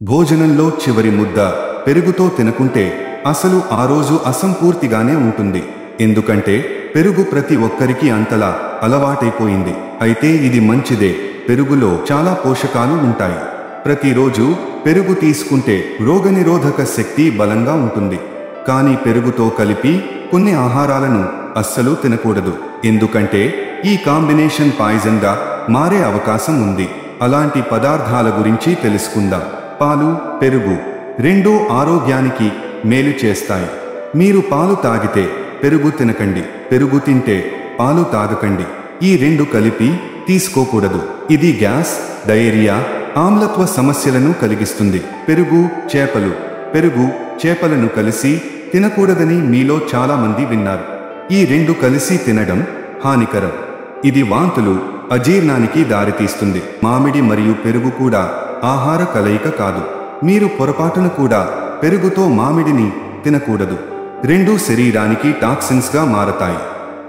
భోజనంలో చివరి ముద్ద పెరుగుతో తినకుంటే అసలు ఆ రోజు అసంపూర్తిగానే ఉంటుంది. ఎందుకంటే పెరుగు ప్రతి ఒక్కరికి అంతలా అలవాటైపోయింది. అయితే ఇది మంచిదే. పెరుగులో చాలా పోషకాలు ఉంటాయి. ప్రతిరోజు పెరుగు తీసుకుంటే రోగనిరోధక శక్తి బలంగా ఉంటుంది. కానీ పెరుగుతో కలిపి కొన్ని ఆహారాలను అస్సలు తినకూడదు. ఎందుకంటే ఈ కాంబినేషన్ పాయిజన్గా మారే అవకాశం ఉంది. అలాంటి పదార్థాల గురించి తెలుసుకుందాం. పాలు, పెరుగు రెండూ ఆరోగ్యానికి మేలు చేస్తాయి. మీరు పాలు తాగితే పెరుగు తినకండి, పెరుగు తింటే పాలు తాగకండి. ఈ రెండు కలిపి తీసుకోకూడదు. ఇది గ్యాస్, డయేరియా, ఆమ్లత్వ సమస్యలను కలిగిస్తుంది. పెరుగు, చేపలను కలిసి తినకూడదని మీలో చాలా మంది విన్నారు. ఈ రెండు కలిసి తినడం హానికరం. ఇది వాంతులు, అజీర్ణానికి దారితీస్తుంది. మామిడి మరియు పెరుగు కూడా ఆహార కలయిక కాదు. మీరు పొరపాటున కూడా పెరుగుతో మామిడిని తినకూడదు. రెండూ శరీరానికి టాక్సిన్స్గా మారతాయి.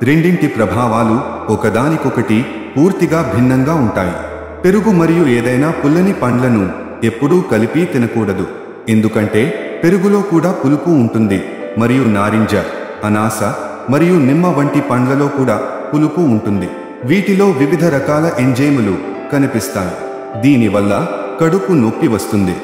రెండింటి ప్రభావాలు ఒకదానికొకటి పూర్తిగా భిన్నంగా ఉంటాయి. పెరుగు మరియు ఏదైనా పుల్లని పండ్లను ఎప్పుడూ కలిపి తినకూడదు. ఎందుకంటే పెరుగులో కూడా పులుపు ఉంటుంది మరియు నారింజ, అనాస మరియు నిమ్మ వంటి పండ్లలో కూడా పులుపు ఉంటుంది. వీటిలో వివిధ రకాల ఎంజైములు కనిపిస్తాయి. దీనివల్ల కడుపు నొప్పి వస్తుంది.